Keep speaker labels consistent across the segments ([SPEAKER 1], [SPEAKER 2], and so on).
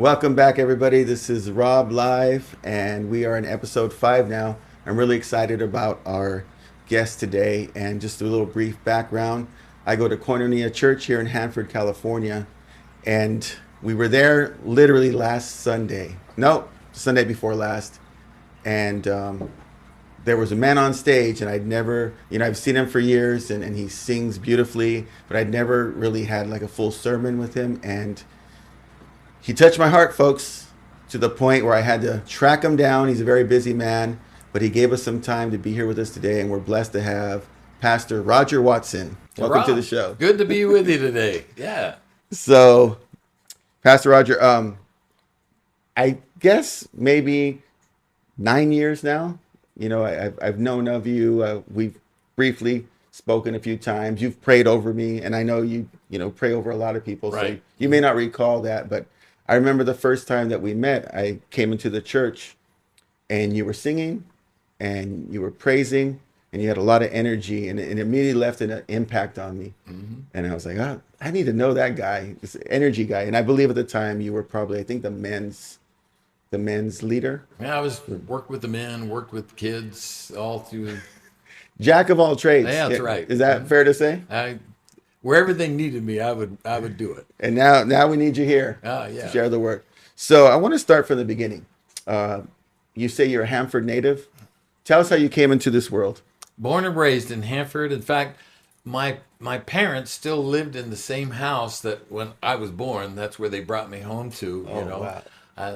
[SPEAKER 1] Welcome back, everybody. This is Rob Live, and we are in episode 5 now. I'm really excited about our guest today, and just a little brief background. I go to Koinonia Church here in Hanford, California, and we were there literally last Sunday. No, Sunday before last, and there was a man on stage, and I'd never, I've seen him for years, and he sings beautifully, but I'd never really had like a full sermon with him, and he touched my heart, folks, to the point where I had to track him down. He's a very busy man, but he gave us some time to be here with us today, and we're blessed to have Pastor Roger Watson. Welcome
[SPEAKER 2] Rob,
[SPEAKER 1] to the show.
[SPEAKER 2] Good to be with you today. Yeah.
[SPEAKER 1] So, Pastor Roger, I guess maybe 9 years now. I've known of you. We've briefly spoken a few times. You've prayed over me, and I know you pray over a lot of people.
[SPEAKER 2] Right.
[SPEAKER 1] So you may not recall that, but I remember the first time that we met. I came into the church, and you were singing, and you were praising, and you had a lot of energy, and it immediately left an impact on me. Mm-hmm. And I was like, oh, I need to know that guy, this energy guy. And I believe at the time you were probably, I think, the men's leader.
[SPEAKER 2] Yeah, I worked with the men, worked with kids, all through.
[SPEAKER 1] Jack of all trades.
[SPEAKER 2] Yeah, that's right.
[SPEAKER 1] Is that fair to say?
[SPEAKER 2] Wherever they needed me, I would do it.
[SPEAKER 1] And now we need you here to share the word. So I want to start from the beginning. You say you're a Hanford native. Tell us how you came into this world.
[SPEAKER 2] Born and raised in Hanford. In fact, my parents still lived in the same house that when I was born. That's where they brought me home to.
[SPEAKER 1] Wow.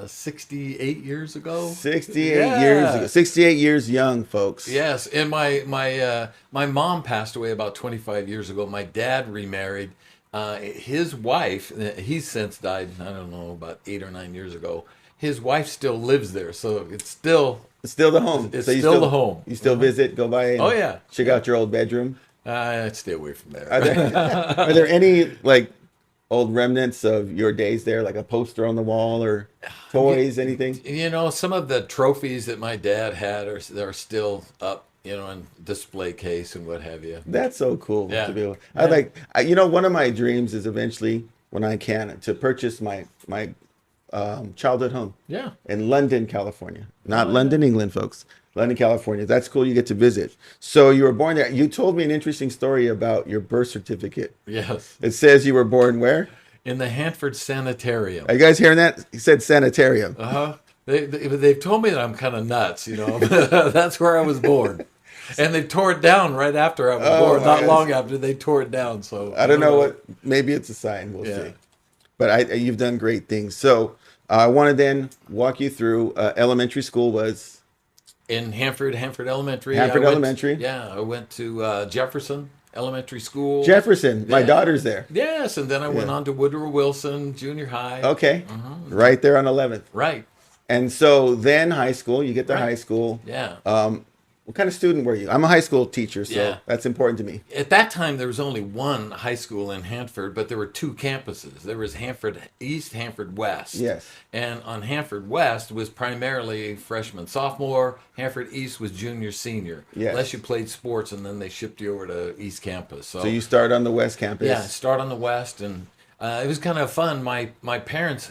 [SPEAKER 2] 68 years ago.
[SPEAKER 1] 68 years ago. 68 years young, folks.
[SPEAKER 2] Yes, and my mom passed away about 25 years ago. My dad remarried. His wife, he's since died, I don't know, about 8 or 9 years ago. His wife still lives there, so it's still
[SPEAKER 1] the home.
[SPEAKER 2] It's still the home.
[SPEAKER 1] You still visit, go by and check out your old bedroom?
[SPEAKER 2] I'd stay away from there.
[SPEAKER 1] Are there any old remnants of your days there, like a poster on the wall or toys, anything?
[SPEAKER 2] Some of the trophies that my dad had are still up, in display case and what have you.
[SPEAKER 1] That's so cool
[SPEAKER 2] Yeah.
[SPEAKER 1] to be able. One of my dreams is eventually, when I can, to purchase my childhood home.
[SPEAKER 2] Yeah.
[SPEAKER 1] In London, California. Not London, England, folks. London, California. That's cool. You get to visit. So you were born there. You told me an interesting story about your birth certificate.
[SPEAKER 2] Yes.
[SPEAKER 1] It says you were born where?
[SPEAKER 2] In the Hanford Sanitarium.
[SPEAKER 1] Are you guys hearing that? He said sanitarium.
[SPEAKER 2] Uh-huh. They've told me that I'm kind of nuts, That's where I was born. And they tore it down right after I was born. Not long after they tore it down. So
[SPEAKER 1] I don't know what. Maybe it's a sign. We'll see. But you've done great things. So I want to then walk you through. Elementary school was
[SPEAKER 2] in Hanford Elementary.
[SPEAKER 1] Elementary.
[SPEAKER 2] I went to Jefferson Elementary School.
[SPEAKER 1] Jefferson. My daughter's there.
[SPEAKER 2] Yes, and then I went on to Woodrow Wilson Junior High.
[SPEAKER 1] Okay. Right there on 11th.
[SPEAKER 2] Right.
[SPEAKER 1] And so then high school. You get to high school.
[SPEAKER 2] Yeah.
[SPEAKER 1] What kind of student were you? I'm a high school teacher, so that's important to me.
[SPEAKER 2] At that time, there was only one high school in Hanford, but there were two campuses. There was Hanford East, Hanford West.
[SPEAKER 1] Yes.
[SPEAKER 2] And on Hanford West was primarily freshman, sophomore. Hanford East was junior, senior.
[SPEAKER 1] Yes.
[SPEAKER 2] Unless you played sports, and then they shipped you over to East Campus. So
[SPEAKER 1] you start on the West Campus?
[SPEAKER 2] Yeah, start on the West, and it was kind of fun. My parents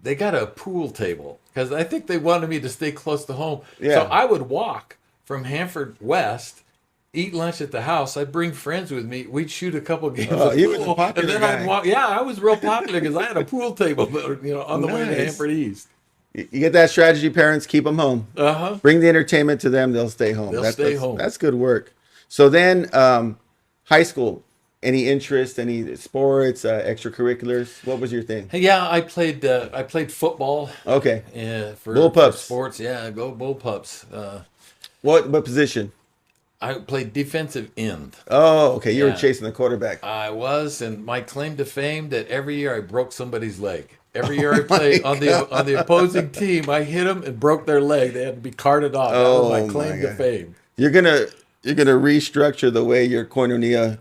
[SPEAKER 2] they got a pool table because I think they wanted me to stay close to home.
[SPEAKER 1] Yeah.
[SPEAKER 2] So I would walk from Hanford West, eat lunch at the house. I'd bring friends with me. We'd shoot a couple games of
[SPEAKER 1] you
[SPEAKER 2] pool,
[SPEAKER 1] were the popular
[SPEAKER 2] and then
[SPEAKER 1] guy.
[SPEAKER 2] I'd walk. Yeah, I was real popular because I had a pool table, on the way to Hanford East.
[SPEAKER 1] You get that strategy, parents. Keep them home. Bring the entertainment to them. They'll stay home.
[SPEAKER 2] They'll stay home.
[SPEAKER 1] That's good work. So then, high school. Any interest? Any sports? Extracurriculars? What was your thing?
[SPEAKER 2] Yeah, I played football.
[SPEAKER 1] Okay.
[SPEAKER 2] For
[SPEAKER 1] Bullpups.
[SPEAKER 2] Sports. Yeah, go Bullpups.
[SPEAKER 1] What position?
[SPEAKER 2] I played defensive end.
[SPEAKER 1] Oh, okay. You were chasing the quarterback.
[SPEAKER 2] I was, and my claim to fame that every year I broke somebody's leg. Every year I played on the opposing team, I hit them and broke their leg. They had to be carted off. That was my claim to fame.
[SPEAKER 1] You're gonna restructure the way your Koinonia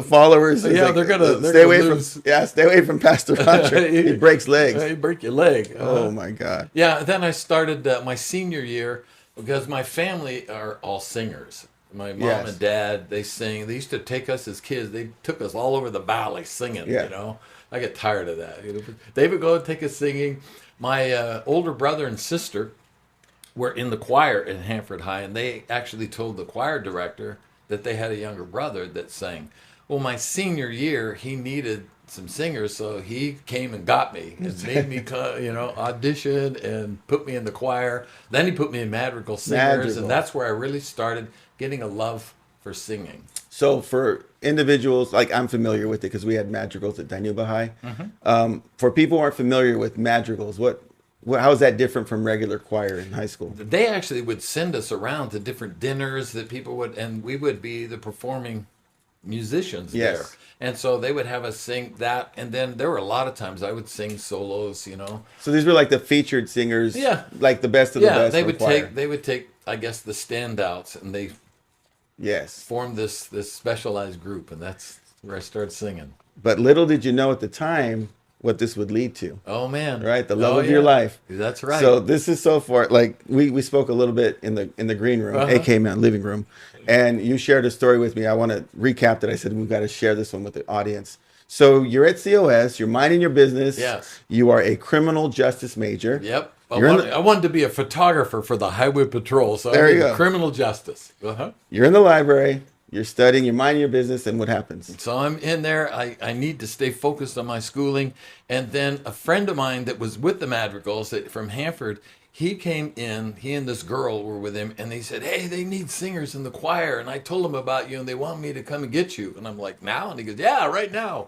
[SPEAKER 1] followers.
[SPEAKER 2] Yeah, they're gonna
[SPEAKER 1] stay away
[SPEAKER 2] lose.
[SPEAKER 1] stay away from Pastor Roger. He breaks legs.
[SPEAKER 2] He break your leg.
[SPEAKER 1] Oh my God.
[SPEAKER 2] Yeah. Then I started my senior year because my family are all singers. My mom
[SPEAKER 1] Yes.
[SPEAKER 2] and dad, they sing. They used to take us as kids. They took us all over the valley singing.
[SPEAKER 1] Yeah.
[SPEAKER 2] You know, I get tired of that. They would go and take us singing. My older brother and sister were in the choir in Hanford High, and they actually told the choir director that they had a younger brother that sang. Well, my senior year, he needed some singers, so he came and got me and made me, audition and put me in the choir. Then he put me in madrigal singers,
[SPEAKER 1] Madrigal.
[SPEAKER 2] and that's where I really started getting a love for singing.
[SPEAKER 1] So for individuals, like I'm familiar with it because we had madrigals at Dinuba High. For people who aren't familiar with madrigals, how is that different from regular choir in high school?
[SPEAKER 2] They actually would send us around to different dinners that people would, and we would be the performing musicians
[SPEAKER 1] Yes.
[SPEAKER 2] there. And so they would have us sing that, and then there were a lot of times I would sing solos,
[SPEAKER 1] So these were like the featured singers,
[SPEAKER 2] Yeah.
[SPEAKER 1] like the best of the
[SPEAKER 2] Yeah,
[SPEAKER 1] best.
[SPEAKER 2] they
[SPEAKER 1] from
[SPEAKER 2] would
[SPEAKER 1] choir.
[SPEAKER 2] take I guess the standouts, and they
[SPEAKER 1] Yes.
[SPEAKER 2] formed this specialized group, and that's where I started singing.
[SPEAKER 1] But little did you know at the time what this would lead to,
[SPEAKER 2] Oh man.
[SPEAKER 1] right? The love
[SPEAKER 2] Oh,
[SPEAKER 1] of your
[SPEAKER 2] yeah.
[SPEAKER 1] life.
[SPEAKER 2] That's right.
[SPEAKER 1] So this is so far, like we spoke a little bit in the green room, aka my living room, and you shared a story with me. I want to recap that. I said we've got to share this one with the audience. So you're at COS, you're minding your business.
[SPEAKER 2] Yes.
[SPEAKER 1] You are a criminal justice major.
[SPEAKER 2] Yep.
[SPEAKER 1] You're
[SPEAKER 2] I wanted to be a photographer for the Highway Patrol, so
[SPEAKER 1] There
[SPEAKER 2] I
[SPEAKER 1] you
[SPEAKER 2] did
[SPEAKER 1] go.
[SPEAKER 2] criminal justice. Uh-huh.
[SPEAKER 1] You're in the library, you're studying, you're minding your business, and what happens?
[SPEAKER 2] So I'm in there. I need to stay focused on my schooling. And then a friend of mine that was with the Madrigals from Hanford, he came in, he and this girl were with him, and they said, hey, they need singers in the choir. And I told them about you, and they want me to come and get you. And I'm like, now? And he goes, yeah, right now.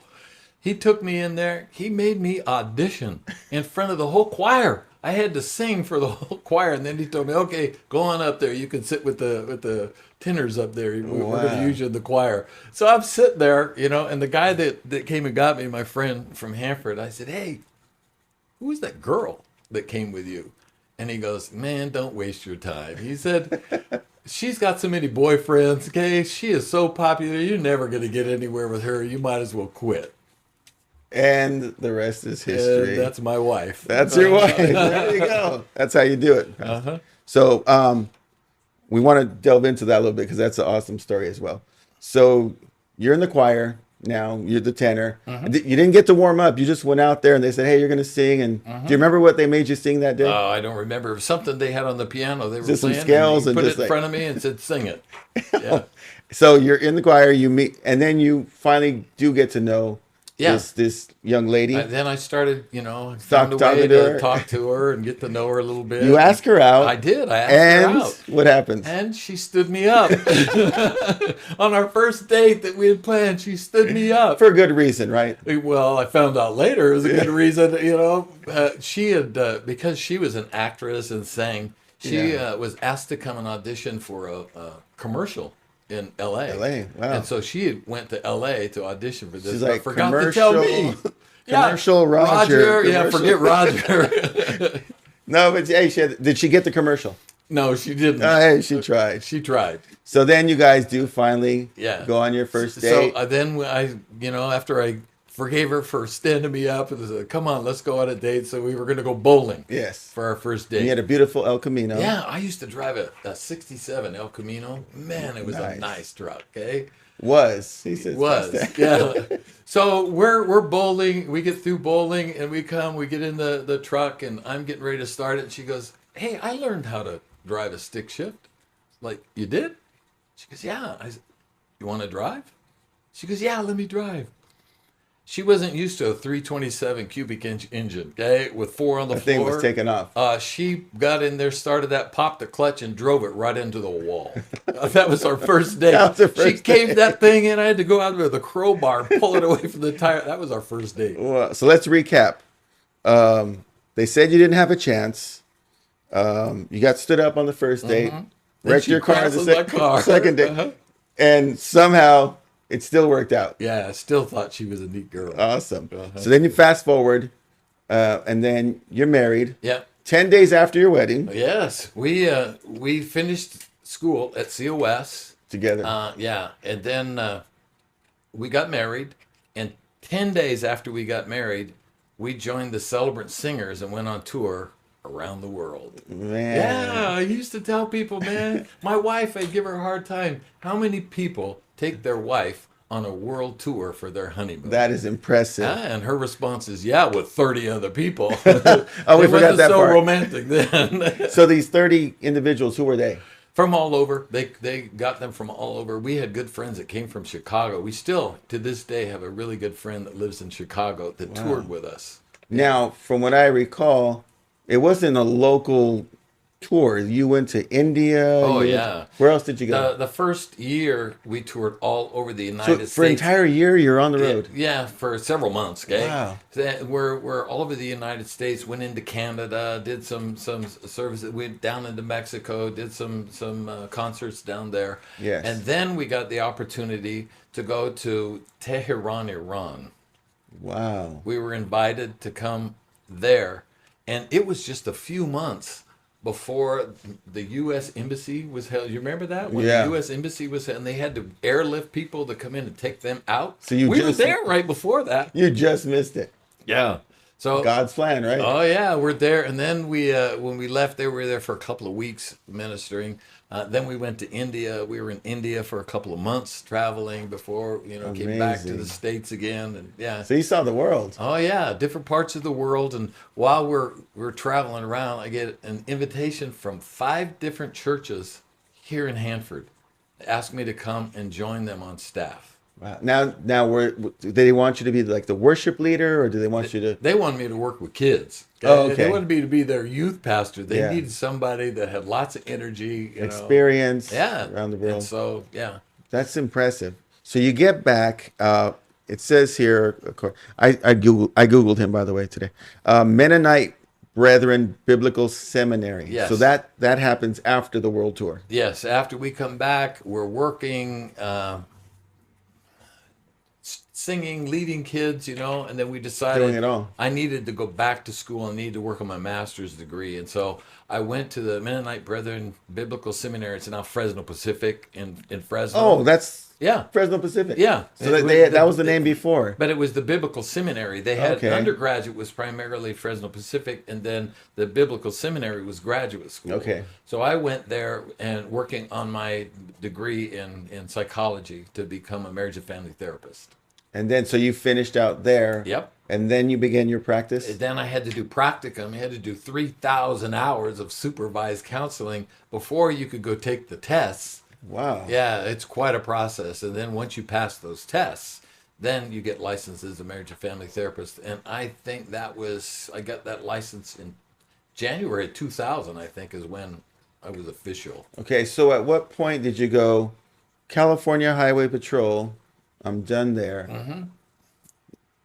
[SPEAKER 2] He took me in there. He made me audition in front of the whole choir. I had to sing for the whole choir, and then he told me, "Okay, go on up there. You can sit with the tenors up there. We're going to use you in the choir." So I'm sitting there, and the guy that came and got me, my friend from Hanford, I said, "Hey, who's that girl that came with you?" And he goes, "Man, don't waste your time." He said, "She's got so many boyfriends. Okay, she is so popular. You're never going to get anywhere with her. You might as well quit."
[SPEAKER 1] And the rest is history.
[SPEAKER 2] That's my wife.
[SPEAKER 1] That's your wife. There you go. That's how you do it. So we want to delve into that a little bit because that's an awesome story as well. So you're in the choir now. You're the tenor. You didn't get to warm up. You just went out there and they said, hey, you're going to sing. And do you remember what they made you sing that day?
[SPEAKER 2] Oh, I don't remember. It was something they had on the piano. They were
[SPEAKER 1] Just some
[SPEAKER 2] playing.
[SPEAKER 1] scales
[SPEAKER 2] And
[SPEAKER 1] and
[SPEAKER 2] put
[SPEAKER 1] just
[SPEAKER 2] it in
[SPEAKER 1] like-
[SPEAKER 2] front of me and said, "Sing it." Yeah.
[SPEAKER 1] So you're in the choir. You meet, and then you finally do get to know
[SPEAKER 2] Yeah.
[SPEAKER 1] this young lady.
[SPEAKER 2] Then I started, found a
[SPEAKER 1] talking
[SPEAKER 2] way
[SPEAKER 1] to
[SPEAKER 2] to
[SPEAKER 1] her.
[SPEAKER 2] talk to her and get to know her a little bit.
[SPEAKER 1] You ask her out.
[SPEAKER 2] I did. I asked
[SPEAKER 1] and
[SPEAKER 2] her out.
[SPEAKER 1] what happens?
[SPEAKER 2] And she stood me up. On our first date that we had planned, she stood me up.
[SPEAKER 1] For a good reason, right?
[SPEAKER 2] Well, I found out later it was a good reason, she had, because she was an actress and sang, she was asked to come and audition for a commercial in L.A.
[SPEAKER 1] LA, wow.
[SPEAKER 2] And so she went to L.A. to audition for this.
[SPEAKER 1] She's
[SPEAKER 2] but
[SPEAKER 1] like,
[SPEAKER 2] forgot to tell me.
[SPEAKER 1] commercial Roger.
[SPEAKER 2] Yeah,
[SPEAKER 1] commercial-
[SPEAKER 2] forget Roger.
[SPEAKER 1] No, but hey, did she get the commercial?
[SPEAKER 2] No, she didn't.
[SPEAKER 1] Hey, she tried.
[SPEAKER 2] She tried.
[SPEAKER 1] So then you guys do finally go on your first date.
[SPEAKER 2] So then after I forgave her for standing me up and said, "Come on, let's go on a date." So we were going to go bowling.
[SPEAKER 1] Yes.
[SPEAKER 2] For our first date.
[SPEAKER 1] You had a beautiful El Camino.
[SPEAKER 2] Yeah, I used to drive a 67 El Camino. Man, it was
[SPEAKER 1] Nice.
[SPEAKER 2] a nice truck, eh?
[SPEAKER 1] He says.
[SPEAKER 2] Yeah. So we're bowling. We get through bowling and we get in the truck and I'm getting ready to start it. And she goes, "Hey, I learned how to drive a stick shift." Like, "You did?" She goes, "Yeah." I said, "You want to drive?" She goes, "Yeah, let me drive." She wasn't used to a 327 cubic inch engine, okay, with 4 on the
[SPEAKER 1] The
[SPEAKER 2] floor.
[SPEAKER 1] thing was taken off.
[SPEAKER 2] She got in there, started that, popped the clutch, and drove it right into the wall. That was our first date.
[SPEAKER 1] That was our first
[SPEAKER 2] She caved that thing in. I had to go out with a crowbar and pull it away from the tire. That was our first date.
[SPEAKER 1] Well, so let's recap. They said you didn't have a chance. You got stood up on the first date. Wrecked
[SPEAKER 2] she
[SPEAKER 1] your car
[SPEAKER 2] crashed my car.
[SPEAKER 1] second date. And somehow it still worked out.
[SPEAKER 2] Yeah, I still thought she was a neat girl.
[SPEAKER 1] Awesome. So then you fast forward, and then you're married.
[SPEAKER 2] Yeah.
[SPEAKER 1] 10 days after your wedding.
[SPEAKER 2] Yes, we finished school at COS.
[SPEAKER 1] Together.
[SPEAKER 2] Yeah, and then we got married, and 10 days after we got married, we joined the Celebrant Singers and went on tour around the world.
[SPEAKER 1] Man.
[SPEAKER 2] Yeah, I used to tell people, man, my wife, I'd give her a hard time. How many people take their wife on a world tour for their honeymoon?
[SPEAKER 1] That is impressive.
[SPEAKER 2] And her response is, yeah, with 30 other people.
[SPEAKER 1] Oh, we
[SPEAKER 2] It
[SPEAKER 1] forgot
[SPEAKER 2] wasn't
[SPEAKER 1] that
[SPEAKER 2] so
[SPEAKER 1] part.
[SPEAKER 2] romantic then.
[SPEAKER 1] So these 30 individuals, who were they?
[SPEAKER 2] From all over. They got them from all over. We had good friends that came from Chicago. We still, to this day, have a really good friend that lives in Chicago that toured with us.
[SPEAKER 1] Now, from what I recall, it wasn't a local tour. You went to India.
[SPEAKER 2] Oh,
[SPEAKER 1] you
[SPEAKER 2] yeah.
[SPEAKER 1] Where else did you go?
[SPEAKER 2] The first year, we toured all over the
[SPEAKER 1] So
[SPEAKER 2] United
[SPEAKER 1] for an
[SPEAKER 2] States.
[SPEAKER 1] entire year, you're on the road.
[SPEAKER 2] Yeah, for several months. Okay,
[SPEAKER 1] Wow.
[SPEAKER 2] We're all over the United States. Went into Canada, did some services. Went down into Mexico, did some concerts down there.
[SPEAKER 1] Yes.
[SPEAKER 2] And then we got the opportunity to go to Tehran, Iran.
[SPEAKER 1] Wow.
[SPEAKER 2] We were invited to come there, and it was just a few months before the U.S. Embassy was held. You remember that? When
[SPEAKER 1] Yeah.
[SPEAKER 2] the U.S. Embassy was held, and they had to airlift people to come in and take them out.
[SPEAKER 1] So you
[SPEAKER 2] we were
[SPEAKER 1] just-
[SPEAKER 2] there right before that.
[SPEAKER 1] You just missed it.
[SPEAKER 2] Yeah. So
[SPEAKER 1] God's plan, right?
[SPEAKER 2] oh yeah, we're there, and then we when we left there, we were there for a couple of weeks ministering. Then we went to India. We were in India for a couple of months traveling before came back to
[SPEAKER 1] Amazing.
[SPEAKER 2] the States again, and yeah.
[SPEAKER 1] So you saw the world.
[SPEAKER 2] Oh yeah, different parts of the world, and while we're traveling around, I get an invitation from 5 different churches here in Hanford. They asked me to come and join them on staff.
[SPEAKER 1] Wow. Now, do they want you to be like the worship leader, or do they want you to?
[SPEAKER 2] They wanted me to work with kids.
[SPEAKER 1] Oh, okay.
[SPEAKER 2] They wanted me to be their youth pastor. They
[SPEAKER 1] Yeah.
[SPEAKER 2] needed somebody that had lots of energy,
[SPEAKER 1] Experience
[SPEAKER 2] yeah,
[SPEAKER 1] around the world.
[SPEAKER 2] And so yeah,
[SPEAKER 1] That's impressive. So you get back. It says here. Of course, I googled him, by the way, today. Mennonite Brethren Biblical Seminary.
[SPEAKER 2] Yes.
[SPEAKER 1] So that happens after the world tour.
[SPEAKER 2] yes. After we come back, we're working. Singing, leading kids, and then we decided
[SPEAKER 1] Doing it all.
[SPEAKER 2] I needed to go back to school and needed to work on my master's degree. And so I went to the Mennonite Brethren Biblical Seminary. It's now Fresno Pacific in Fresno.
[SPEAKER 1] Oh, that's
[SPEAKER 2] yeah.
[SPEAKER 1] Fresno Pacific.
[SPEAKER 2] Yeah.
[SPEAKER 1] So that was the name before.
[SPEAKER 2] But it was the Biblical Seminary. They had
[SPEAKER 1] Okay.
[SPEAKER 2] undergraduate was primarily Fresno Pacific, and then the Biblical Seminary was graduate school.
[SPEAKER 1] Okay.
[SPEAKER 2] So I went there and working on my degree in psychology to become a marriage and family therapist.
[SPEAKER 1] And then so you finished out there.
[SPEAKER 2] Yep.
[SPEAKER 1] And then you began your practice.
[SPEAKER 2] Then I had to do practicum. I had to do 3,000 hours of supervised counseling before you could go take the tests.
[SPEAKER 1] Wow.
[SPEAKER 2] Yeah, it's quite a process. And then once you pass those tests, then you get licensed as a marriage and family therapist. And I think I got that license in January of 2000, I think, is when I was official.
[SPEAKER 1] Okay. So at what point did you go, California Highway Patrol? I'm done there.
[SPEAKER 2] Mm-hmm.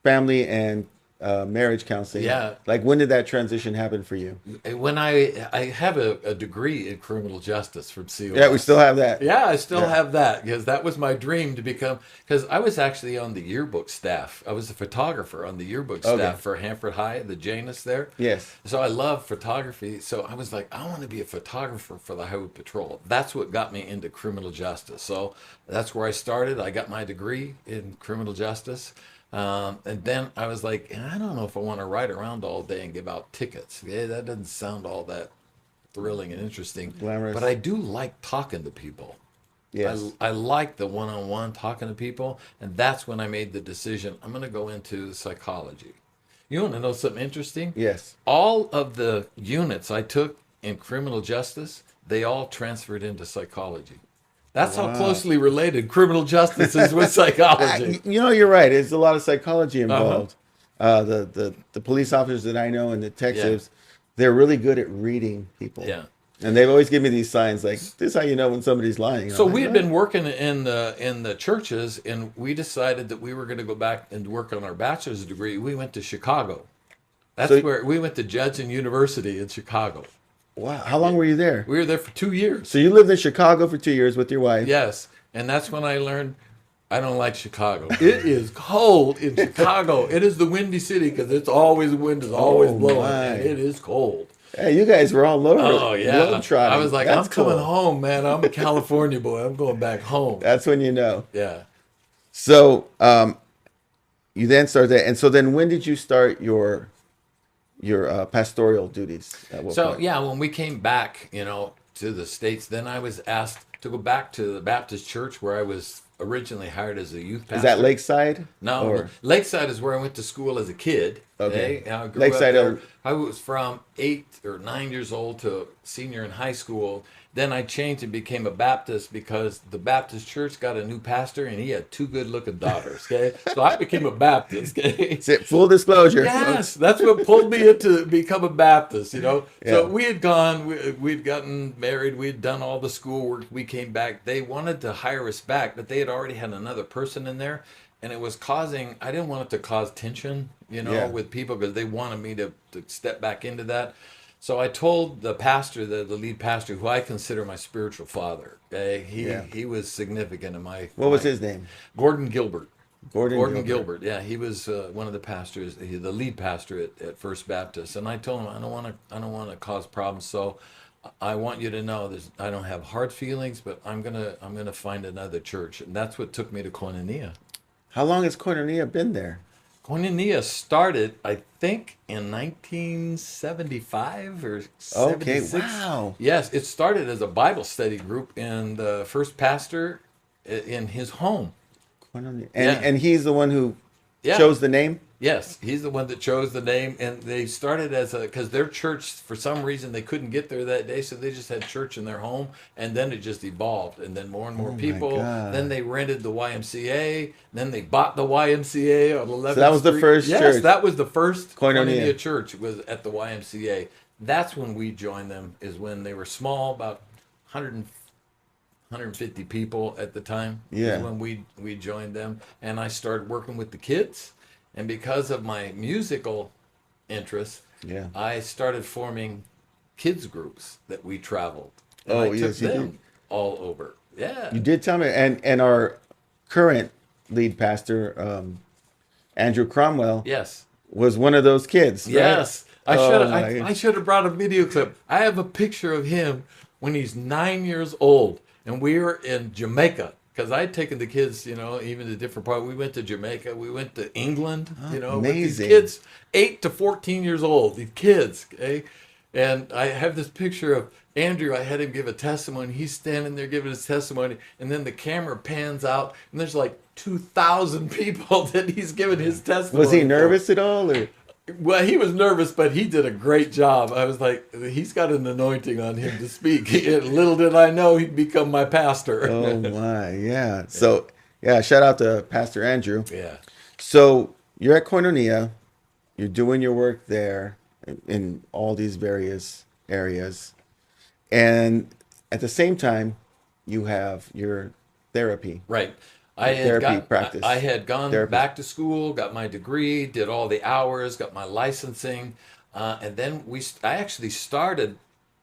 [SPEAKER 1] Family and marriage counseling.
[SPEAKER 2] Yeah.
[SPEAKER 1] Like when did that transition happen for you?
[SPEAKER 2] When I have a degree in criminal justice from COS.
[SPEAKER 1] Yeah, we still have that.
[SPEAKER 2] Yeah, I still
[SPEAKER 1] Yeah.
[SPEAKER 2] have that because that was my dream to become. Because I was actually on the yearbook staff. I was a photographer on the yearbook
[SPEAKER 1] Okay.
[SPEAKER 2] staff for Hanford High, the Janus there.
[SPEAKER 1] Yes.
[SPEAKER 2] So I love photography. So I was like, I want to be a photographer for the Highway Patrol. That's what got me into criminal justice. So that's where I started. I got my degree in criminal justice. And then I was like, I don't know if I want to ride around all day and give out tickets. Yeah, that doesn't sound all that thrilling and interesting.
[SPEAKER 1] Glamorous.
[SPEAKER 2] But I do like talking to people.
[SPEAKER 1] Yes.
[SPEAKER 2] I like the one-on-one talking to people. And that's when I made the decision, I'm going to go into psychology. You want to know something interesting?
[SPEAKER 1] Yes.
[SPEAKER 2] All of the units I took in criminal justice, they all transferred into psychology. That's how closely related criminal justice is with psychology.
[SPEAKER 1] You're right. There's a lot of psychology involved. The police officers that I know and detectives, they're really good at reading people.
[SPEAKER 2] Yeah.
[SPEAKER 1] And they've always given me these signs like, this is how you know when somebody's lying.
[SPEAKER 2] So we had been working in the churches, and we decided that we were going to go back and work on our bachelor's degree. We went to Chicago. That's where we went to Judson University in Chicago.
[SPEAKER 1] Wow. How long were you there?
[SPEAKER 2] We were there for 2 years.
[SPEAKER 1] So you lived in Chicago for 2 years with your wife.
[SPEAKER 2] Yes, and that's when I learned I don't like Chicago. It is cold in Chicago. It is the windy city because it's always wind is always blowing.
[SPEAKER 1] my.
[SPEAKER 2] And it is cold.
[SPEAKER 1] Hey, you guys were all over.
[SPEAKER 2] Oh yeah,
[SPEAKER 1] globetrotting.
[SPEAKER 2] I was like,
[SPEAKER 1] That's
[SPEAKER 2] I'm coming
[SPEAKER 1] cool.
[SPEAKER 2] home, man. I'm a California boy. I'm going back home.
[SPEAKER 1] That's when you know.
[SPEAKER 2] Yeah.
[SPEAKER 1] So you then started that. And so then when did you start your your pastoral duties at what
[SPEAKER 2] So
[SPEAKER 1] point?
[SPEAKER 2] yeah, when we came back, to the States, then I was asked to go back to the Baptist church where I was originally hired as a youth
[SPEAKER 1] Is that
[SPEAKER 2] pastor.
[SPEAKER 1] Lakeside
[SPEAKER 2] No,
[SPEAKER 1] or
[SPEAKER 2] Lakeside is where I went to school as a kid.
[SPEAKER 1] okay?
[SPEAKER 2] Okay, I grew up
[SPEAKER 1] Lakeside.
[SPEAKER 2] there. I was from 8 or 9 years old to senior in high school. Then I changed and became a Baptist because the Baptist church got a new pastor and he had two good-looking daughters. Okay, so I became a Baptist. Okay,
[SPEAKER 1] Full disclosure,
[SPEAKER 2] yes,
[SPEAKER 1] folks.
[SPEAKER 2] that's what pulled me into become a Baptist. So
[SPEAKER 1] Yeah.
[SPEAKER 2] we had gone, we'd gotten married, we'd done all the schoolwork. We came back. They wanted to hire us back, but they had already had another person in there, and it was causing. I didn't want it to cause tension,
[SPEAKER 1] Yeah.
[SPEAKER 2] with people because they wanted me to step back into that. So I told the pastor, the lead pastor, who I consider my spiritual father. Okay, he
[SPEAKER 1] Yeah.
[SPEAKER 2] he was significant in
[SPEAKER 1] What was
[SPEAKER 2] my
[SPEAKER 1] his name?
[SPEAKER 2] Gordon Gilbert.
[SPEAKER 1] Gordon
[SPEAKER 2] Gordon
[SPEAKER 1] Gilbert.
[SPEAKER 2] Gilbert, yeah, he was one of the pastors, the lead pastor at First Baptist, and I told him I don't want to cause problems, so I want you to know this. I don't have hard feelings, but I'm gonna find another church, and that's what took me to Koinonia.
[SPEAKER 1] How long has Koinonia been there?
[SPEAKER 2] Koinonia started, I think, in 1975 or
[SPEAKER 1] Okay.
[SPEAKER 2] 76.
[SPEAKER 1] Wow.
[SPEAKER 2] Yes, it started as a Bible study group, and the first pastor in his home.
[SPEAKER 1] Koinonia.
[SPEAKER 2] Yeah.
[SPEAKER 1] And he's the one who
[SPEAKER 2] Yeah.
[SPEAKER 1] chose the name.
[SPEAKER 2] Yes, he's the one that chose the name, and they started because their church, for some reason, they couldn't get there that day, so they just had church in their home, and then it just evolved, and then more and more
[SPEAKER 1] Oh my
[SPEAKER 2] people.
[SPEAKER 1] God.
[SPEAKER 2] Then they rented the YMCA, then they bought the YMCA on 11th
[SPEAKER 1] So that was the
[SPEAKER 2] Street.
[SPEAKER 1] first
[SPEAKER 2] Yes,
[SPEAKER 1] church.
[SPEAKER 2] that was the first
[SPEAKER 1] Koinonia.
[SPEAKER 2] Koinonia church was at the YMCA. That's when we joined them. Is when they were small, about 150 people at the time.
[SPEAKER 1] Yeah.
[SPEAKER 2] Is when we joined them, and I started working with the kids. And because of my musical interests,
[SPEAKER 1] Yeah.
[SPEAKER 2] I started forming kids groups that we traveled. And
[SPEAKER 1] Oh,
[SPEAKER 2] I took
[SPEAKER 1] yes, you
[SPEAKER 2] them
[SPEAKER 1] did.
[SPEAKER 2] all over. Yeah.
[SPEAKER 1] You did tell me, and our current lead pastor, Andrew Cromwell,
[SPEAKER 2] Yes.
[SPEAKER 1] was one of those kids. Right?
[SPEAKER 2] Yes. I should
[SPEAKER 1] Oh,
[SPEAKER 2] have
[SPEAKER 1] my-
[SPEAKER 2] I should have brought a video clip. I have a picture of him when he's 9 years old, and we were in Jamaica. Because I'd taken the kids, even to different parts. We went to Jamaica. We went to England, with these
[SPEAKER 1] amazing.
[SPEAKER 2] kids, 8 to 14 years old, these kids, okay? And I have this picture of Andrew. I had him give a testimony. He's standing there giving his testimony. And then the camera pans out, and there's like 2,000 people that he's giving his testimony.
[SPEAKER 1] Was he
[SPEAKER 2] for.
[SPEAKER 1] nervous at all? Or?
[SPEAKER 2] Well, he was nervous, but he did a great job. I was like, he's got an anointing on him to speak. Little did I know he'd become my pastor.
[SPEAKER 1] Oh my, yeah. So yeah, shout out to Pastor Andrew.
[SPEAKER 2] Yeah.
[SPEAKER 1] So you're at Koinonia, you're doing your work there in all these various areas, and at the same time, you have your therapy.
[SPEAKER 2] Right. I
[SPEAKER 1] Therapy practice.
[SPEAKER 2] I had gone
[SPEAKER 1] Therapy.
[SPEAKER 2] back to school, got my degree, did all the hours, got my licensing, and then I actually started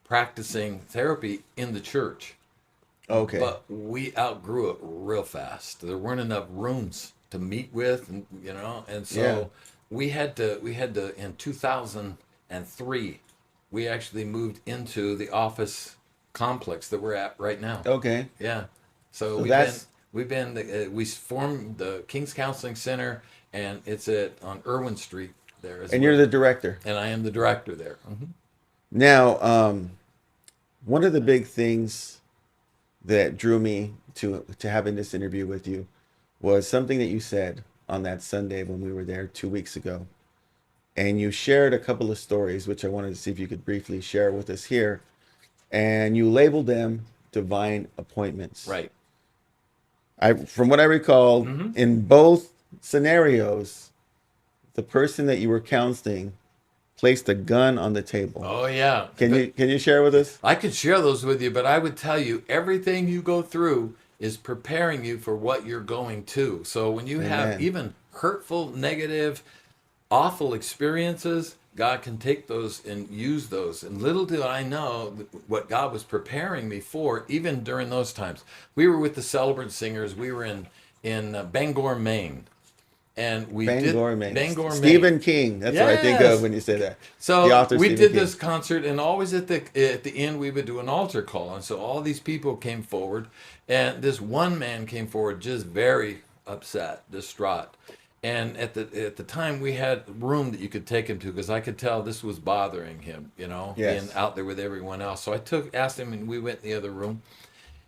[SPEAKER 2] practicing therapy in the church.
[SPEAKER 1] Okay.
[SPEAKER 2] But we outgrew it real fast. There weren't enough rooms to meet with, and so
[SPEAKER 1] Yeah.
[SPEAKER 2] we had to in 2003, we actually moved into the office complex that we're at right now.
[SPEAKER 1] Okay.
[SPEAKER 2] Yeah. So we formed the King's Counseling Center, and it's on Irwin Street there.
[SPEAKER 1] And you're the director.
[SPEAKER 2] and I am the director there. Mhm.
[SPEAKER 1] Now, one of the big things that drew me to having this interview with you was something that you said on that Sunday when we were there 2 weeks ago. And you shared a couple of stories, which I wanted to see if you could briefly share with us here. And you labeled them divine appointments.
[SPEAKER 2] Right.
[SPEAKER 1] From what I recall,
[SPEAKER 2] Mm-hmm.
[SPEAKER 1] in both scenarios, the person that you were counseling placed a gun on the table.
[SPEAKER 2] Oh yeah.
[SPEAKER 1] Can you share with us?
[SPEAKER 2] I could share those with you, but I would tell you everything you go through is preparing you for what you're going to. So when you have
[SPEAKER 1] Amen.
[SPEAKER 2] even hurtful, negative, awful experiences, God can take those and use those. And little did I know what God was preparing me for, even during those times. We were with the Celebrant Singers. We were in Bangor, Maine. And we
[SPEAKER 1] Bangor,
[SPEAKER 2] did
[SPEAKER 1] Maine.
[SPEAKER 2] Bangor, Maine.
[SPEAKER 1] Stephen King. That's what I think
[SPEAKER 2] Yes.
[SPEAKER 1] of when you say that.
[SPEAKER 2] So
[SPEAKER 1] The author
[SPEAKER 2] we
[SPEAKER 1] Stephen
[SPEAKER 2] did
[SPEAKER 1] King.
[SPEAKER 2] this concert, and always at the end we would do an altar call, and so all these people came forward, and this one man came forward just very upset, distraught, And at the time, we had room that you could take him to because I could tell this was bothering him,
[SPEAKER 1] Yes.
[SPEAKER 2] being out there with everyone else. So asked him, and we went in the other room.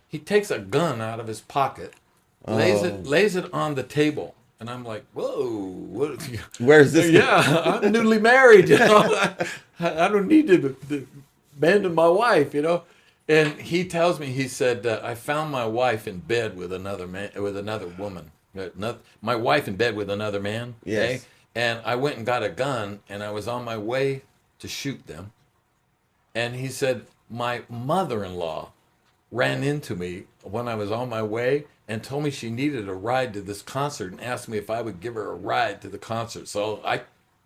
[SPEAKER 2] He takes a gun out of his pocket,
[SPEAKER 1] Oh,
[SPEAKER 2] lays it on the table, and I'm like, "Whoa, what?"
[SPEAKER 1] where's this?
[SPEAKER 2] Yeah, I'm newly married. I don't need to abandon my wife. And he tells me, he said, "I found my wife in bed with another man, with another woman. My wife in bed with another man. Okay,
[SPEAKER 1] Yes.
[SPEAKER 2] and I went and got a gun, and I was on my way to shoot them. And he said, my mother-in-law ran into me when I was on my way and told me she needed a ride to this concert and asked me if I would give her a ride to the concert. So I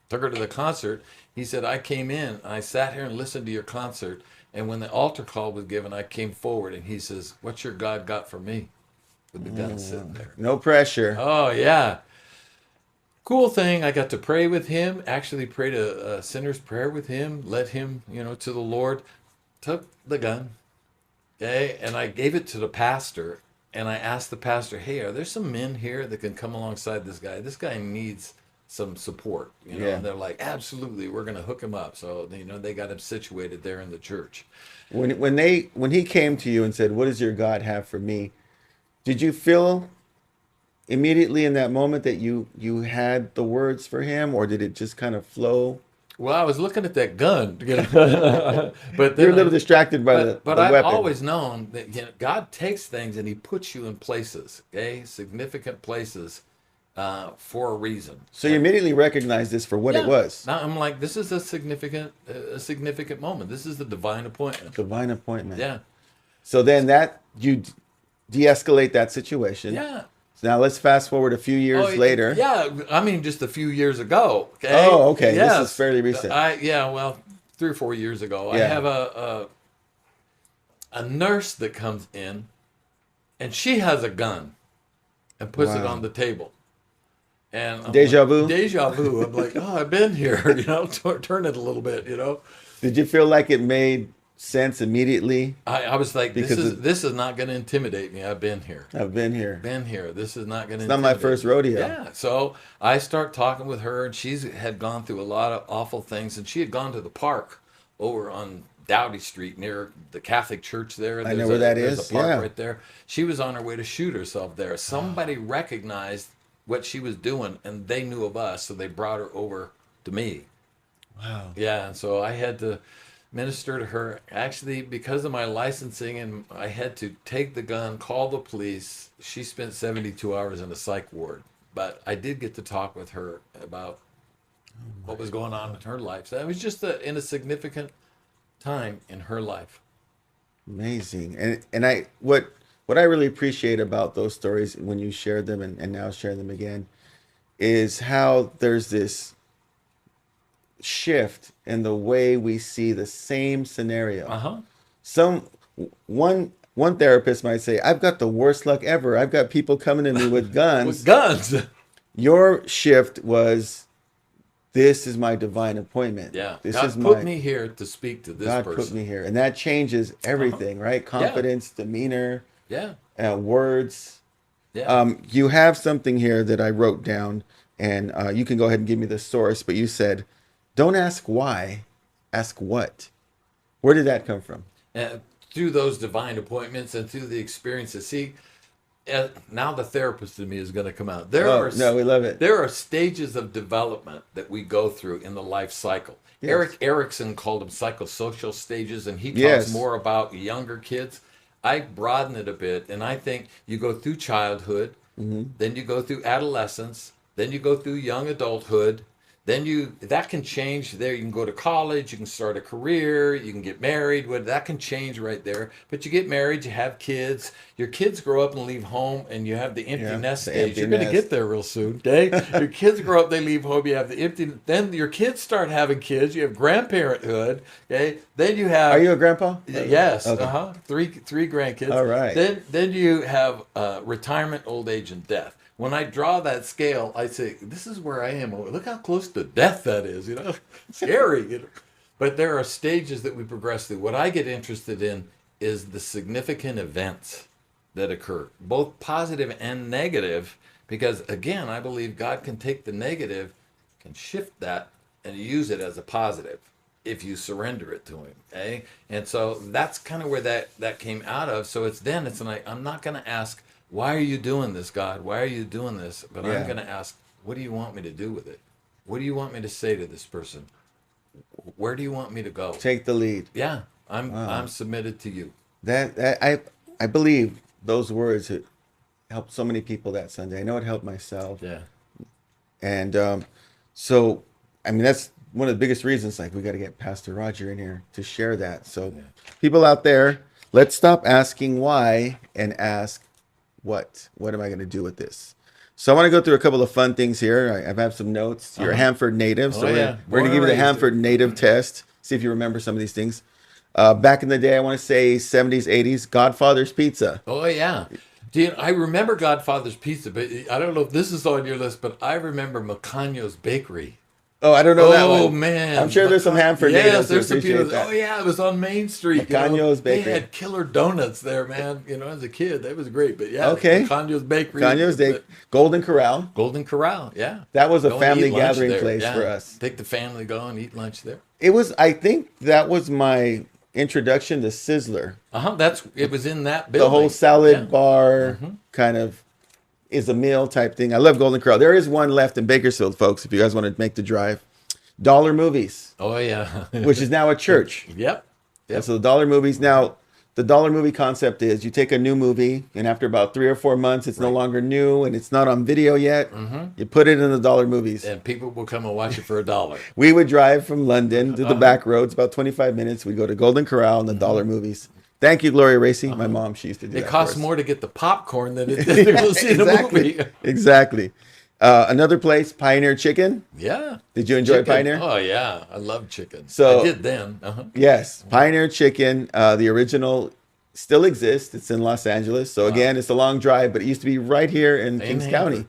[SPEAKER 2] took her to the concert. He said, I came in, I sat here and listened to your concert. And when the altar call was given, I came forward and he says, what's your God got for me? With the gun sitting there.
[SPEAKER 1] No pressure.
[SPEAKER 2] Oh, yeah. Cool thing. I got to pray with him, actually prayed a sinner's prayer with him, led him, to the Lord, took the gun, okay, and I gave it to the pastor. And I asked the pastor, hey, are there some men here that can come alongside this guy? This guy needs some support,
[SPEAKER 1] Yeah.
[SPEAKER 2] And they're like, absolutely, we're going to hook him up. So, they got him situated there in the church.
[SPEAKER 1] When he came to you and said, "What does your God have for me?" Did you feel immediately in that moment that you had the words for him, or did it just kind of flow?
[SPEAKER 2] Well, I was looking at that gun, but
[SPEAKER 1] You're
[SPEAKER 2] then
[SPEAKER 1] a little distracted by
[SPEAKER 2] but
[SPEAKER 1] the
[SPEAKER 2] I've
[SPEAKER 1] weapon.
[SPEAKER 2] always known that God takes things and He puts you in places, okay, significant places, for a reason.
[SPEAKER 1] So you immediately recognized this for what it was.
[SPEAKER 2] Now I'm like, this is a significant moment. This is the divine appointment.
[SPEAKER 1] Divine appointment.
[SPEAKER 2] Yeah,
[SPEAKER 1] So then that you de-escalate that situation.
[SPEAKER 2] yeah.
[SPEAKER 1] So now let's fast forward a few years later.
[SPEAKER 2] Yeah, I mean, just a few years ago. Okay.
[SPEAKER 1] Oh, okay.
[SPEAKER 2] Yes.
[SPEAKER 1] This is fairly recent.
[SPEAKER 2] Well, 3 or 4 years ago, I
[SPEAKER 1] Yeah.
[SPEAKER 2] have a nurse that comes in, and she has a gun, and puts it
[SPEAKER 1] Wow.
[SPEAKER 2] on the table. And I'm
[SPEAKER 1] Deja
[SPEAKER 2] like,
[SPEAKER 1] vu?
[SPEAKER 2] Deja vu. I'm like, oh, I've been here. Turn it a little bit.
[SPEAKER 1] Did you feel like it made sense immediately?
[SPEAKER 2] I was like,
[SPEAKER 1] Because
[SPEAKER 2] this is not going to intimidate me. I've been here.
[SPEAKER 1] I've been here.
[SPEAKER 2] Been here. This is not going to.
[SPEAKER 1] It's not my first rodeo.
[SPEAKER 2] Yeah. So I start talking with her, and she's had gone through a lot of awful things, and she had gone to the park over on Dowdy Street near the Catholic Church there.
[SPEAKER 1] I know where that
[SPEAKER 2] there's
[SPEAKER 1] is.
[SPEAKER 2] a park
[SPEAKER 1] Yeah.
[SPEAKER 2] right there. She was on her way to shoot herself there. Somebody recognized what she was doing, and they knew of us, so they brought her over to me.
[SPEAKER 1] Wow.
[SPEAKER 2] Yeah, and so I had to minister to her. Actually, because of my licensing, and I had to take the gun, call the police. She spent 72 hours in a psych ward, but I did get to talk with her about what was going on in her life. So it was just in a significant time in her life.
[SPEAKER 1] Amazing. And what I really appreciate about those stories when you shared them and now share them again is how there's this shift in the way we see the same scenario.
[SPEAKER 2] Uh-huh.
[SPEAKER 1] Some one therapist might say, I've got the worst luck ever. I've got people coming to me with guns.
[SPEAKER 2] With guns.
[SPEAKER 1] Your shift was, this is my divine appointment.
[SPEAKER 2] Yeah.
[SPEAKER 1] This
[SPEAKER 2] God
[SPEAKER 1] is
[SPEAKER 2] put me here to speak to this
[SPEAKER 1] God
[SPEAKER 2] person.
[SPEAKER 1] put me here. And that changes everything, right? Confidence, demeanor,
[SPEAKER 2] Yeah.
[SPEAKER 1] words.
[SPEAKER 2] Yeah.
[SPEAKER 1] You have something here that I wrote down, and you can go ahead and give me the source, but you said, don't ask why, ask what. Where did that come from?
[SPEAKER 2] Through those divine appointments and through the experiences. See, now the therapist in me is going to come out.
[SPEAKER 1] No, we love it.
[SPEAKER 2] There are stages of development that we go through in the life cycle.
[SPEAKER 1] Yes.
[SPEAKER 2] Eric Erickson called them psychosocial stages, and he talks
[SPEAKER 1] Yes.
[SPEAKER 2] more about younger kids. I broaden it a bit, and I think you go through childhood, then you go through adolescence, then you go through young adulthood, then that can change there. You can go to college, you can start a career, you can get married. That can change right there. But you get married, you have kids. Your kids grow up and leave home, and you have the empty
[SPEAKER 1] Yeah,
[SPEAKER 2] nest
[SPEAKER 1] the
[SPEAKER 2] stage.
[SPEAKER 1] empty
[SPEAKER 2] You're going to
[SPEAKER 1] nest.
[SPEAKER 2] get there real soon, okay? Your kids grow up, they leave home, you have the empty. Then your kids start having kids. You have grandparenthood, okay? Then you have.
[SPEAKER 1] Are you a grandpa?
[SPEAKER 2] Yes.
[SPEAKER 1] Okay.
[SPEAKER 2] Three grandkids.
[SPEAKER 1] All right.
[SPEAKER 2] Then you have retirement, old age, and death. When I draw that scale, I say, this is where I am. Look how close to death that is, scary. But there are stages that we progress through. What I get interested in is the significant events that occur, both positive and negative, Because again, I believe God can take the negative, can shift that, and use it as a positive if you surrender it to Him. Okay, and so that's kind of where that came out of. So it's like, I'm not going to ask, why are you doing this, God? Why are you doing this? But I'm going to ask, what do you want me to do with it? What do you want me to say to this person? Where do you want me to go?
[SPEAKER 1] Take the lead.
[SPEAKER 2] Yeah, I'm submitted to you.
[SPEAKER 1] I believe those words helped so many people that Sunday. I know it helped myself.
[SPEAKER 2] Yeah.
[SPEAKER 1] And so, I mean, that's one of the biggest reasons, like, we got to get Pastor Roger in here to share that. So people out there, let's stop asking why and ask what am I going to do with this? So I want to go through a couple of fun things here. I have some notes. You're a Hanford native, so we're going to give you the Hanford native test. See if you remember some of these things. Back in the day, I want to say 70s, 80s, Godfather's Pizza.
[SPEAKER 2] Oh, yeah. I remember Godfather's Pizza, but I don't know if this is on your list, but I remember Macano's Bakery.
[SPEAKER 1] Oh, I don't know that one.
[SPEAKER 2] Oh, man.
[SPEAKER 1] I'm sure there's some Hanford natives.
[SPEAKER 2] Yes, there's some people.
[SPEAKER 1] That.
[SPEAKER 2] Oh, yeah, it was on Main Street.
[SPEAKER 1] Macano's Bakery.
[SPEAKER 2] They had killer donuts there, man. As a kid, that was great. But yeah,
[SPEAKER 1] okay.
[SPEAKER 2] Macano's Bakery.
[SPEAKER 1] Macano's Bakery. Golden Corral.
[SPEAKER 2] Golden Corral, yeah.
[SPEAKER 1] That was a family gathering place for us.
[SPEAKER 2] Take the family, go and eat lunch there.
[SPEAKER 1] It was, I think that was my introduction to Sizzler.
[SPEAKER 2] It was in that building.
[SPEAKER 1] The whole salad bar kind of is a meal type thing. I love Golden Corral. There is one left in Bakersfield, folks, if you guys want to make the drive. Dollar Movies.
[SPEAKER 2] Oh, yeah.
[SPEAKER 1] Which is now a church.
[SPEAKER 2] Yep.
[SPEAKER 1] And so the Dollar Movies. Now, the Dollar Movie concept is you take a new movie, and after about 3 or 4 months, it's no longer new, and it's not on video yet. You put it in the Dollar Movies.
[SPEAKER 2] And people will come and watch it for $1.
[SPEAKER 1] We would drive from London to the back roads, about 25 minutes. We'd go to Golden Corral and the Dollar Movies. Thank you, Gloria Racy. My mom, she used to do that.
[SPEAKER 2] It costs more to get the popcorn than it did to see the movie.
[SPEAKER 1] Exactly. Another place, Pioneer Chicken.
[SPEAKER 2] Yeah.
[SPEAKER 1] Did you enjoy Pioneer?
[SPEAKER 2] Oh, yeah. I love chicken.
[SPEAKER 1] So,
[SPEAKER 2] I did then.
[SPEAKER 1] Yes. Pioneer Chicken, the original, still exists. It's in Los Angeles. So, again, it's a long drive, but it used to be right here in Kings County.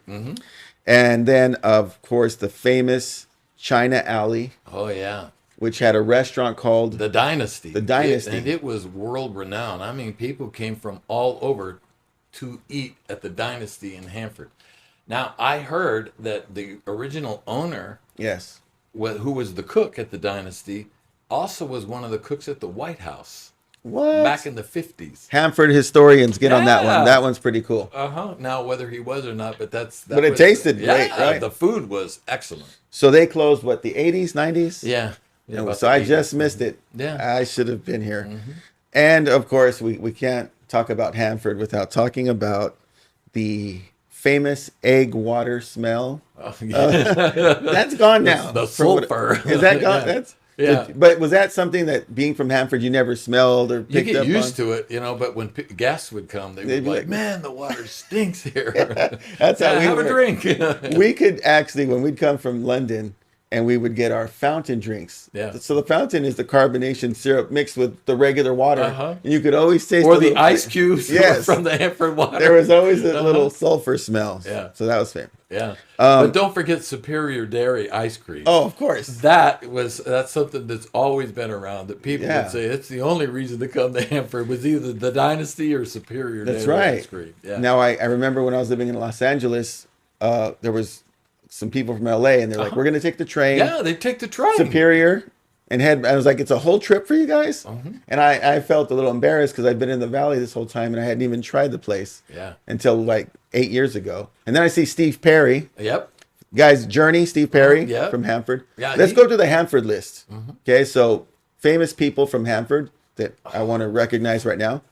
[SPEAKER 1] And then, of course, the famous China Alley.
[SPEAKER 2] Oh, yeah.
[SPEAKER 1] Which had a restaurant called
[SPEAKER 2] The Dynasty.
[SPEAKER 1] The Dynasty.
[SPEAKER 2] And it was world renowned. I mean, people came from all over to eat at the Dynasty in Hanford. Now, I heard that the original owner,
[SPEAKER 1] yes,
[SPEAKER 2] who was the cook at the Dynasty, also was one of the cooks at the White House.
[SPEAKER 1] What?
[SPEAKER 2] Back in the 50s.
[SPEAKER 1] Hanford historians, get on that one. That one's pretty cool.
[SPEAKER 2] Now, whether he was or not, but
[SPEAKER 1] But it tasted great, right?
[SPEAKER 2] The food was excellent.
[SPEAKER 1] So they closed, what, the 80s, 90s?
[SPEAKER 2] Yeah.
[SPEAKER 1] So I just missed it.
[SPEAKER 2] Yeah.
[SPEAKER 1] I should have been here. And, of course, we can't talk about Hanford without talking about the famous egg water smell.
[SPEAKER 2] Oh, yeah.
[SPEAKER 1] That's gone now.
[SPEAKER 2] The sulfur.
[SPEAKER 1] Is that gone?
[SPEAKER 2] Yeah.
[SPEAKER 1] But was that something that, being from Hanford, you never smelled or picked up on?
[SPEAKER 2] You get used to it, but when guests would come, they'd be like, man, the water stinks here.
[SPEAKER 1] That's how we
[SPEAKER 2] have a drink.
[SPEAKER 1] We could actually, when we'd come from London, and we would get our fountain drinks.
[SPEAKER 2] Yeah.
[SPEAKER 1] So the fountain is the carbonation syrup mixed with the regular water. And you could always taste
[SPEAKER 2] the ice cubes from the Hanford water.
[SPEAKER 1] There was always a little sulfur smell.
[SPEAKER 2] Yeah.
[SPEAKER 1] So that was famous.
[SPEAKER 2] Yeah. But don't forget Superior Dairy ice cream.
[SPEAKER 1] Oh, of course.
[SPEAKER 2] That's something that's always been around, that people would say it's the only reason to come to Hanford was either the Dynasty or Superior Dairy ice cream. Yeah.
[SPEAKER 1] Now, I remember when I was living in Los Angeles, there was some people from LA, and they're like, we're going to take the train.
[SPEAKER 2] Yeah, they take the train.
[SPEAKER 1] Superior, and I was like, it's a whole trip for you guys? And I felt a little embarrassed because I'd been in the Valley this whole time, and I hadn't even tried the place until like 8 years ago. And then I see Steve Perry.
[SPEAKER 2] Yep.
[SPEAKER 1] Guys, Journey, Steve Perry from Hanford. Yeah, Let's go to the Hanford list. Okay, so famous people from Hanford that I want to recognize right now.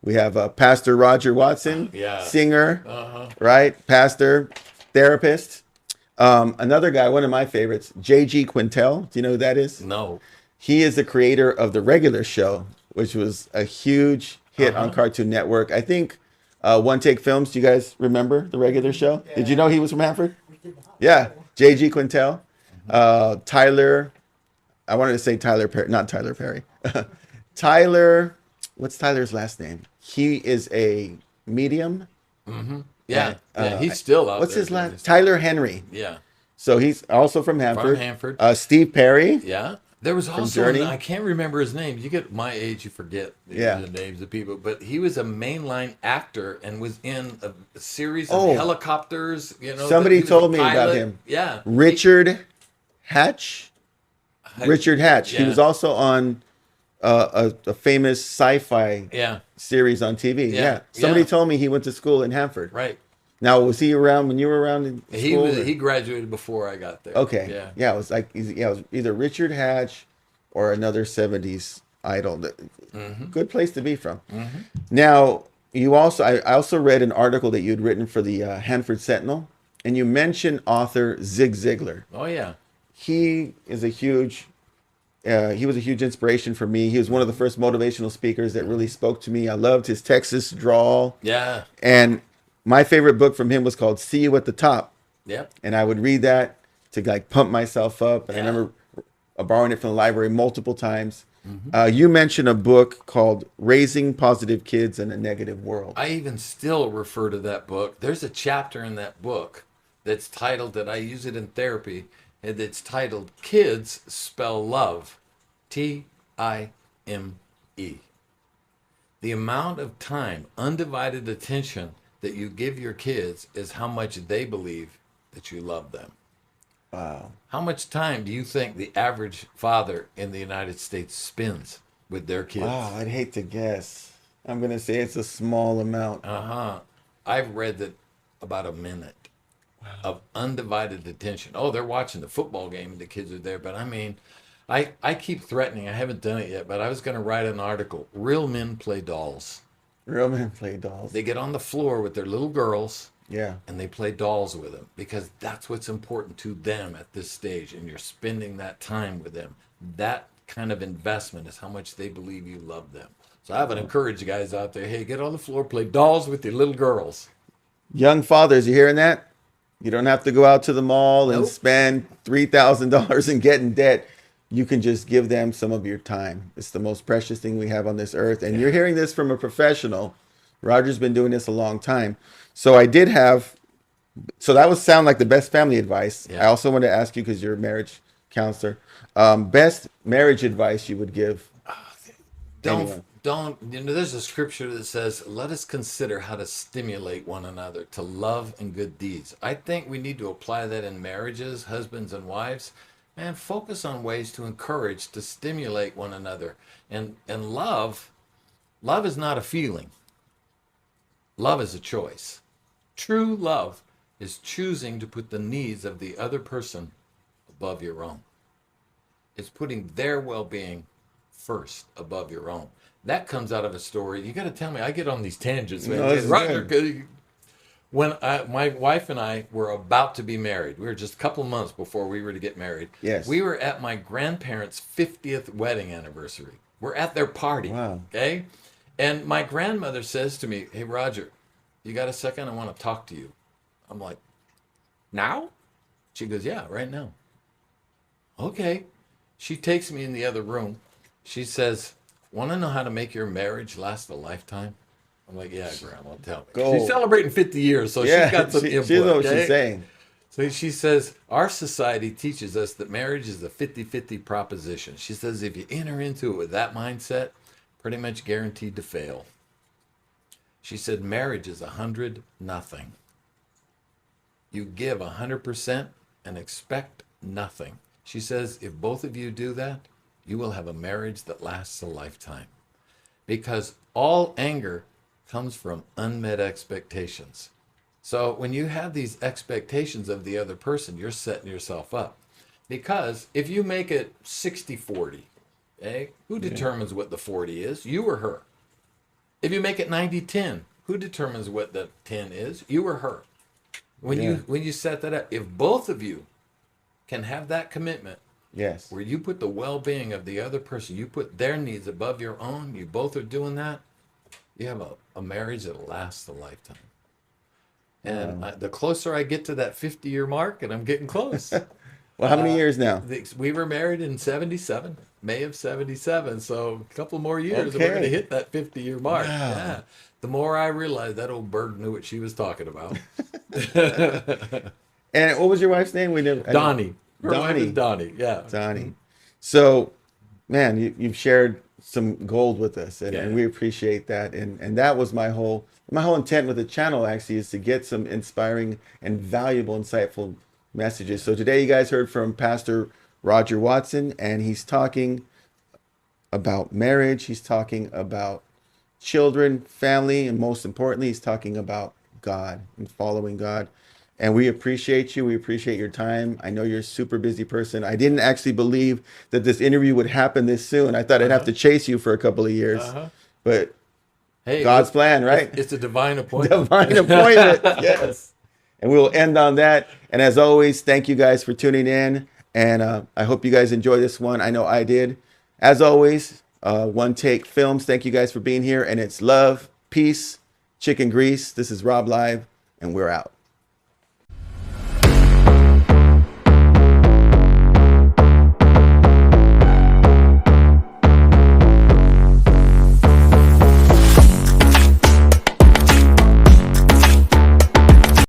[SPEAKER 1] We have Pastor Roger Watson, singer, right? Pastor, therapist. Another guy, one of my favorites, J.G. Quintel. Do you know who that is?
[SPEAKER 2] No.
[SPEAKER 1] He is the creator of The Regular Show, which was a huge hit on Cartoon Network. I think One Take Films. Do you guys remember The Regular Show? Yeah. Did you know he was from Hanford? Yeah. J.G. Quintel. Tyler. I wanted to say Tyler Perry. Not Tyler Perry. Tyler. What's Tyler's last name? He is a medium.
[SPEAKER 2] Yeah, he's still out
[SPEAKER 1] what's
[SPEAKER 2] there.
[SPEAKER 1] His last? Tyler Henry.
[SPEAKER 2] Yeah.
[SPEAKER 1] So he's also from Hanford.
[SPEAKER 2] From Hanford.
[SPEAKER 1] Steve Perry.
[SPEAKER 2] Yeah. There was
[SPEAKER 1] from
[SPEAKER 2] also,
[SPEAKER 1] Journey.
[SPEAKER 2] I can't remember his name. You get my age, you forget
[SPEAKER 1] Yeah.
[SPEAKER 2] the names of people. But he was a mainline actor and was in a series of
[SPEAKER 1] Oh,
[SPEAKER 2] helicopters. That
[SPEAKER 1] somebody
[SPEAKER 2] he was a
[SPEAKER 1] told me about
[SPEAKER 2] pilot.
[SPEAKER 1] him.
[SPEAKER 2] Yeah.
[SPEAKER 1] Richard Hatch. Richard Hatch. He
[SPEAKER 2] Yeah.
[SPEAKER 1] was also on a famous sci-fi
[SPEAKER 2] Yeah.
[SPEAKER 1] series on TV.
[SPEAKER 2] Yeah.
[SPEAKER 1] Yeah. Somebody
[SPEAKER 2] Yeah.
[SPEAKER 1] told me he went to school in Hanford.
[SPEAKER 2] Right.
[SPEAKER 1] Now, was he around when you were around in
[SPEAKER 2] He
[SPEAKER 1] school?
[SPEAKER 2] was.
[SPEAKER 1] Or-
[SPEAKER 2] He graduated before I got there.
[SPEAKER 1] Okay.
[SPEAKER 2] Yeah.
[SPEAKER 1] Yeah, it was like yeah, it was either Richard Hatch or another 70s idol. Good place to be from. Now, I also read an article that you'd written for the Hanford Sentinel, and you mentioned author Zig Ziglar.
[SPEAKER 2] Oh yeah.
[SPEAKER 1] He is he was a huge inspiration for me. He was one of the first motivational speakers that really spoke to me. I loved his Texas drawl.
[SPEAKER 2] Yeah.
[SPEAKER 1] And my favorite book from him was called See You at the Top.
[SPEAKER 2] Yep.
[SPEAKER 1] And I would read that to like pump myself up. And I
[SPEAKER 2] Yeah.
[SPEAKER 1] remember borrowing it from the library multiple times. You mentioned a book called Raising Positive Kids in a Negative World.
[SPEAKER 2] I even still refer to that book. There's a chapter in that book that's titled, that I use it in therapy, and it's titled Kids Spell Love. Time. The amount of time, undivided attention that you give your kids is how much they believe that you love them.
[SPEAKER 1] Wow.
[SPEAKER 2] How much time do you think the average father in the United States spends with their kids?
[SPEAKER 1] Wow, I'd hate to guess. I'm going to say it's a small amount.
[SPEAKER 2] I've read that about a minute of undivided attention. Oh, they're watching the football game and the kids are there. But I mean, I keep threatening, I haven't done it yet, but I was going to write an article. Real men play dolls.
[SPEAKER 1] Real men play dolls.
[SPEAKER 2] They get on the floor with their little girls
[SPEAKER 1] Yeah.
[SPEAKER 2] and they play dolls with them because that's what's important to them at this stage. And you're spending that time with them. That kind of investment is how much they believe you love them. So I would encourage you guys out there, hey, get on the floor, play dolls with your little girls.
[SPEAKER 1] Young fathers, you hearing that? You don't have to go out to the mall and
[SPEAKER 2] Nope.
[SPEAKER 1] spend $3,000 and get in debt. You can just give them some of your time. It's the most precious thing we have on this earth. And you're hearing this from a professional. Roger's been doing this a long time. So that would sound like the best family advice.
[SPEAKER 2] Yeah.
[SPEAKER 1] I also want to ask you, because you're a marriage counselor, best marriage advice you would give. Anyone.
[SPEAKER 2] There's a scripture that says, let us consider how to stimulate one another to love and good deeds. I think we need to apply that in marriages, husbands and wives, and focus on ways to encourage, to stimulate one another. And love is not a feeling. Love is a choice. True love is choosing to put the needs of the other person above your own. It's putting their well-being first above your own. That comes out of a story. You got to tell me. I get on these tangents, man.
[SPEAKER 1] No, this is
[SPEAKER 2] Roger,
[SPEAKER 1] good.
[SPEAKER 2] when my wife and I were about to be married, we were just a couple months before we were to get married.
[SPEAKER 1] Yes.
[SPEAKER 2] We were at my grandparents' 50th wedding anniversary. We're at their party.
[SPEAKER 1] Wow.
[SPEAKER 2] Okay? And my grandmother says to me, hey, Roger, you got a second? I want to talk to you. I'm like, now? She goes, yeah, right now. Okay. She takes me in the other room. She says, want to know how to make your marriage last a lifetime? I'm like, yeah, Grandma, tell me.
[SPEAKER 1] Go.
[SPEAKER 2] She's celebrating 50 years, so
[SPEAKER 1] Yeah,
[SPEAKER 2] she's got some input.
[SPEAKER 1] she knows what
[SPEAKER 2] okay?
[SPEAKER 1] she's saying.
[SPEAKER 2] So she says, our society teaches us that marriage is a 50-50 proposition. She says, if you enter into it with that mindset, pretty much guaranteed to fail. She said, marriage is 100-0. You give 100% and expect nothing. She says, if both of you do that, you will have a marriage that lasts a lifetime. Because all anger comes from unmet expectations. So when you have these expectations of the other person, you're setting yourself up. Because if you make it 60-40, okay, who determines what the 40 is? You or her. If you make it 90-10, who determines what the 10 is? You or her. When you set that up, if both of you can have that commitment,
[SPEAKER 1] Yes.
[SPEAKER 2] where you put the well-being of the other person, you put their needs above your own, you both are doing that, you have a marriage that lasts a lifetime. And the closer I get to that 50-year mark, and I'm getting close.
[SPEAKER 1] Well, how many years now?
[SPEAKER 2] We were married in 77, May of 77. So a couple more years and we're
[SPEAKER 1] Okay.
[SPEAKER 2] going to hit that 50-year mark.
[SPEAKER 1] Wow.
[SPEAKER 2] Yeah. The more I realized that old bird knew what she was talking about.
[SPEAKER 1] And what was your wife's name?
[SPEAKER 2] Donnie. Her wife
[SPEAKER 1] Donnie.
[SPEAKER 2] is Donnie. Yeah.
[SPEAKER 1] Donnie. So, man, you've shared some gold with us, and
[SPEAKER 2] Yeah.
[SPEAKER 1] we appreciate that. And that was my whole intent with the channel actually is to get some inspiring and valuable, insightful messages. So today you guys heard from Pastor Roger Watson, and he's talking about marriage. He's talking about children, family, and most importantly, he's talking about God and following God. And we appreciate you. We appreciate your time. I know you're a super busy person. I didn't actually believe that this interview would happen this soon. I thought I'd have
[SPEAKER 2] Uh-huh.
[SPEAKER 1] to chase you for a couple of years,
[SPEAKER 2] Uh-huh.
[SPEAKER 1] but
[SPEAKER 2] Hey,
[SPEAKER 1] God's plan,
[SPEAKER 2] it's,
[SPEAKER 1] right?
[SPEAKER 2] it's a divine appointment.
[SPEAKER 1] Divine appointment. Yes. And we will end on that. And as always, thank you guys for tuning in. And I hope you guys enjoy this one. I know I did. As always, One Take Films, thank you guys for being here. And it's love, peace, chicken grease. This is Rob Live, and we're out.